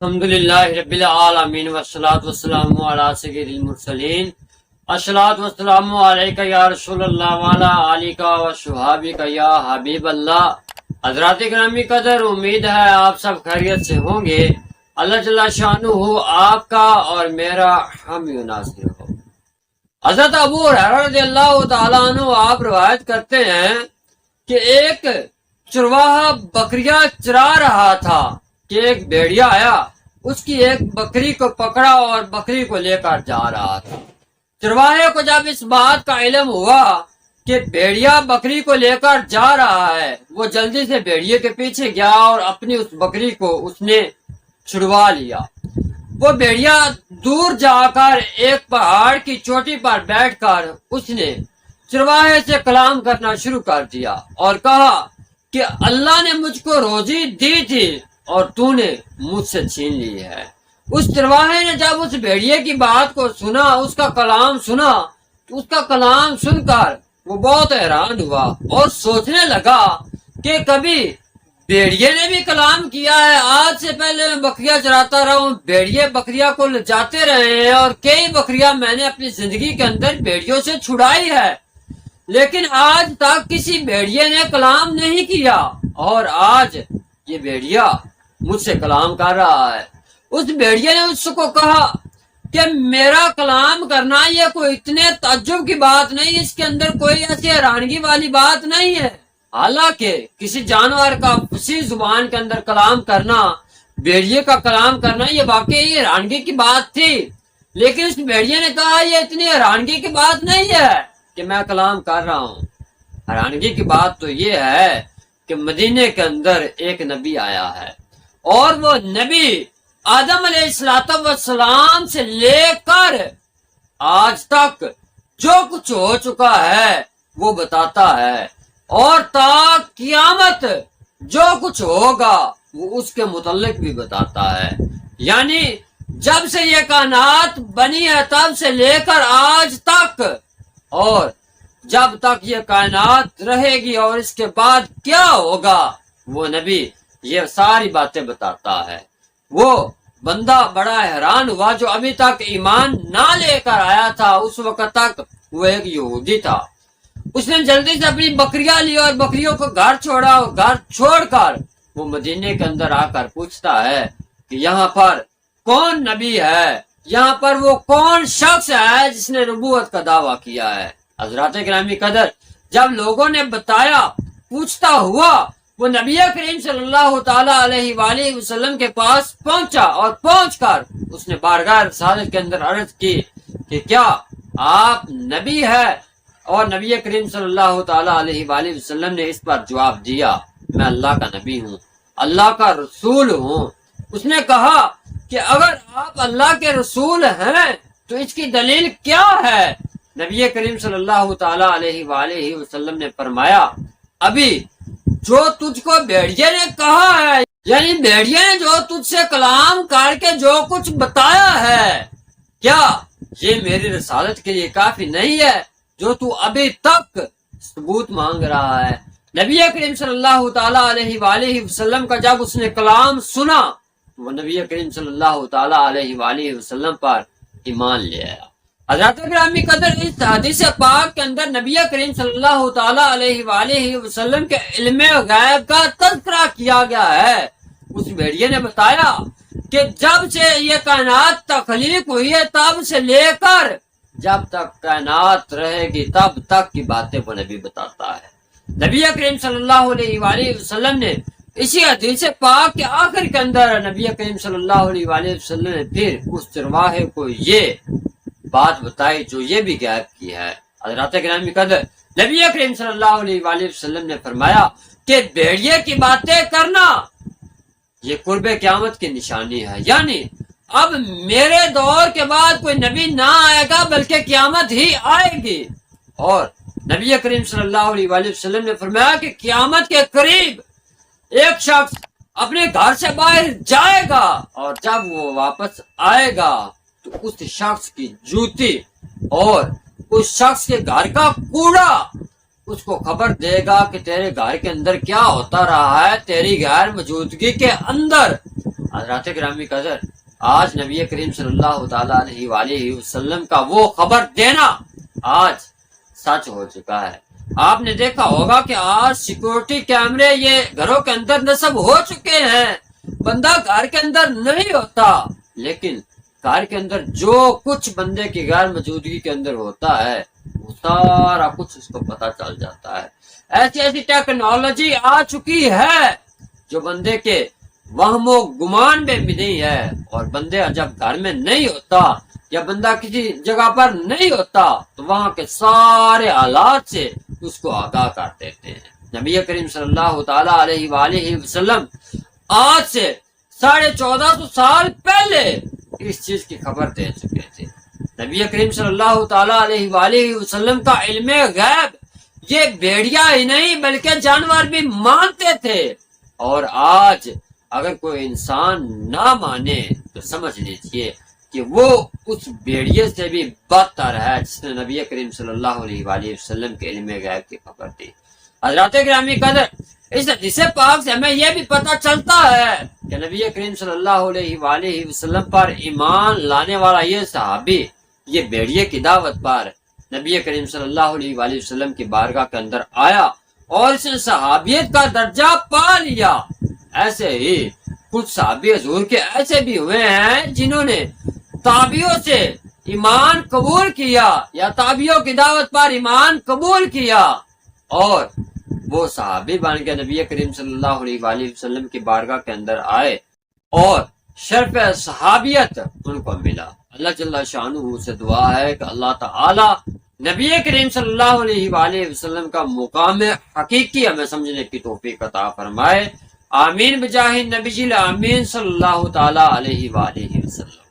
الحمدللہ رب العالمین والصلاة والسلام علی سید المرسلین الصلاة والسلام علیکہ یا رسول اللہ وعلی آلہ وصحبہ یا حبیب اللہ۔ حضرات گرامی قدر، امید ہے آپ سب خیریت سے ہوں گے۔ اللہ جل شانہ آپ کا اور میرا حامی و ناصر ہو۔ حضرت ابو ہریرہ رضی اللہ تعالیٰ عنہ آپ روایت کرتے ہیں کہ ایک چرواہا بکریاں چرا رہا تھا کہ ایک بھیڑیا آیا، اس کی ایک بکری کو پکڑا اور بکری کو لے کر جا رہا تھا۔ چرواہے کو جب اس بات کا علم ہوا کہ بھیڑیا بکری کو لے کر جا رہا ہے، وہ جلدی سے بھیڑیے کے پیچھے گیا اور اپنی اس بکری کو اس نے چھڑوا لیا۔ وہ بھیڑیا دور جا کر ایک پہاڑ کی چوٹی پر بیٹھ کر اس نے چرواہے سے کلام کرنا شروع کر دیا اور کہا کہ اللہ نے مجھ کو روزی دی تھی اور تو نے مجھ سے چھین لی ہے۔ اس چرواہے نے جب اس بھیڑیے کی بات کو سنا، اس کا کلام سنا، تو اس کا کلام سن کر وہ بہت حیران ہوا اور سوچنے لگا کہ کبھی بھیڑیے نے بھی کلام کیا ہے، آج سے پہلے میں بکریاں چراتا رہا ہوں، بھیڑیے بکریاں کو لجاتے رہے ہیں اور کئی بکریاں میں نے اپنی زندگی کے اندر بھیڑیوں سے چھڑائی ہے، لیکن آج تک کسی بھیڑیے نے کلام نہیں کیا، اور آج یہ بھیڑیا مجھ سے کلام کر رہا ہے۔ اس بھیڑیے نے اس کو کہا کہ میرا کلام کرنا یہ کوئی اتنے تعجب کی بات نہیں، اس کے اندر کوئی ایسی حیرانگی والی بات نہیں ہے۔ حالانکہ کسی جانور کا فصیح زبان کے اندر کلام کرنا، بھیڑیے کا کلام کرنا، یہ واقعی حیرانگی کی بات تھی، لیکن اس بھیڑیے نے کہا یہ اتنی حیرانگی کی بات نہیں ہے کہ میں کلام کر رہا ہوں۔ حیرانگی کی بات تو یہ ہے کہ مدینے کے اندر ایک نبی آیا ہے، اور وہ نبی آدم علیہ السلام سے لے کر آج تک جو کچھ ہو چکا ہے وہ بتاتا ہے، اور تا قیامت جو کچھ ہوگا وہ اس کے متعلق بھی بتاتا ہے۔ یعنی جب سے یہ کائنات بنی ہے تب سے لے کر آج تک، اور جب تک یہ کائنات رہے گی اور اس کے بعد کیا ہوگا، وہ نبی یہ ساری باتیں بتاتا ہے۔ وہ بندہ بڑا حیران ہوا جو ابھی تک ایمان نہ لے کر آیا تھا، اس وقت تک وہ ایک یہودی تھا۔ اس نے جلدی سے اپنی بکریاں لی اور بکریوں کو گھر چھوڑا، اور گھر چھوڑ کر وہ مدینے کے اندر آ کر پوچھتا ہے کہ یہاں پر کون نبی ہے، یہاں پر وہ کون شخص ہے جس نے نبوت کا دعویٰ کیا ہے۔ حضرات گرامی قدر، جب لوگوں نے بتایا، پوچھتا ہوا، وہ نبی کریم صلی اللہ تعالی علیہ وآلہ وسلم کے پاس پہنچا، اور پہنچ کر اس نے بارگاہ رسالت کے اندر عرض کی کہ کیا آپ نبی ہے؟ اور نبی کریم صلی اللہ تعالی علیہ وآلہ وسلم نے اس پر جواب دیا، میں اللہ کا نبی ہوں، اللہ کا رسول ہوں۔ اس نے کہا کہ اگر آپ اللہ کے رسول ہیں تو اس کی دلیل کیا ہے؟ نبی کریم صلی اللہ تعالی علیہ وآلہ وسلم نے فرمایا، ابھی جو تجھ کو بھیڑیے نے کہا ہے، یعنی بھیڑیے نے جو تجھ سے کلام کر کے جو کچھ بتایا ہے، کیا یہ میری رسالت کے لیے کافی نہیں ہے جو تو ابھی تک ثبوت مانگ رہا ہے؟ نبی کریم صلی اللہ تعالی علیہ وآلہ وسلم کا جب اس نے کلام سنا، وہ نبی کریم صلی اللہ تعالی علیہ وآلہ وسلم پر ایمان لے آیا۔ حضرات گرامی قدر، اس حدیث پاک کے اندر نبی کریم صلی اللہ تعالی علیہ وآلہ وسلم کے علم غیب کا تذکرہ کیا گیا ہے۔ اس بھیڑیے نے بتایا کہ جب سے یہ کائنات تخلیق ہوئی ہے تب سے لے کر جب تک کائنات رہے گی تب تک کی باتیں وہ نبی بتاتا ہے۔ نبی کریم صلی اللہ علیہ وآلہ وسلم نے اسی حدیث پاک کے آخر کے اندر نبی کریم صلی اللہ علیہ وآلہ وسلم نے پھر اس چرواہے کو یہ بات بتائی جو یہ بھی غیب کی ہے۔ حضرات گرامی قدر، نبی کریم صلی اللہ علیہ وآلہ وسلم نے فرمایا کہ بھیڑیے کی باتیں کرنا یہ قرب قیامت کی نشانی ہے، یعنی اب میرے دور کے بعد کوئی نبی نہ آئے گا بلکہ قیامت ہی آئے گی۔ اور نبی کریم صلی اللہ علیہ وآلہ وسلم نے فرمایا کہ قیامت کے قریب ایک شخص اپنے گھر سے باہر جائے گا، اور جب وہ واپس آئے گا تو اس شخص کی جوتی اور اس شخص کے گھر کا کوڑا اس کو خبر دے گا کہ تیرے گھر کے اندر کیا ہوتا رہا ہے تیری غیر موجودگی کے اندر۔ حضرات گرامی قدر، آج نبی کریم صلی اللہ تعالیٰ علیہ وآلہ وسلم کا وہ خبر دینا آج سچ ہو چکا ہے۔ آپ نے دیکھا ہوگا کہ آج سیکورٹی کیمرے یہ گھروں کے اندر نصب ہو چکے ہیں، بندہ گھر کے اندر نہیں ہوتا، لیکن گھر کے اندر جو کچھ بندے کی غیر موجودگی کے اندر ہوتا ہے وہ سارا کچھ اس کو پتا چل جاتا ہے۔ ایسی ایسی ٹیکنالوجی آ چکی ہے جو بندے کے وہم و گمان میں بھی نہیں ہے، اور بندے جب گھر میں نہیں ہوتا یا بندہ کسی جگہ پر نہیں ہوتا تو وہاں کے سارے حالات سے اس کو آگاہ کر دیتے ہیں۔ نبی کریم صلی اللہ تعالیٰ علیہ وآلہ وسلم آج سے 1450 سال پہلے اس چیز کی خبر دے چکے تھے۔ نبی کریم صلی اللہ تعالیٰ علیہ وآلہ وسلم کا علم غیب یہ بھیڑیا ہی نہیں بلکہ جانور بھی مانتے تھے، اور آج اگر کوئی انسان نہ مانے تو سمجھ لیجیے کہ وہ اس بھیڑیے سے بھی بدتر ہے جس نے نبی کریم صلی اللہ علیہ وآلہ وسلم کے علم غیب کی خبر دی۔ حضرات گرامی قدر، اس حدیث پاک سے ہمیں یہ بھی پتہ چلتا ہے کہ نبی کریم صلی اللہ علیہ وآلہ وسلم پر ایمان لانے والا یہ صحابی یہ بھیڑیے کی دعوت پر نبی کریم صلی اللہ علیہ وآلہ وسلم کی بارگاہ کے اندر آیا اور اس نے صحابیت کا درجہ پا لیا۔ ایسے ہی کچھ صحابی حضور کے ایسے بھی ہوئے ہیں جنہوں نے تابعیوں سے ایمان قبول کیا یا تابعیوں کی دعوت پر ایمان قبول کیا اور وہ صحابی بن کے نبی کریم صلی اللہ علیہ وآلہ وسلم کی بارگاہ کے اندر آئے اور شرف صحابیت ان کو ملا۔ اللہ جل شانہ سے دعا ہے کہ اللہ تعالی نبی کریم صلی اللہ علیہ وآلہ وسلم کا مقام حقیقی ہمیں سمجھنے کی توفیق عطا فرمائے۔ آمین بجاہ نبی جی آمین صلی اللہ تعالی علیہ وآلہ وسلم۔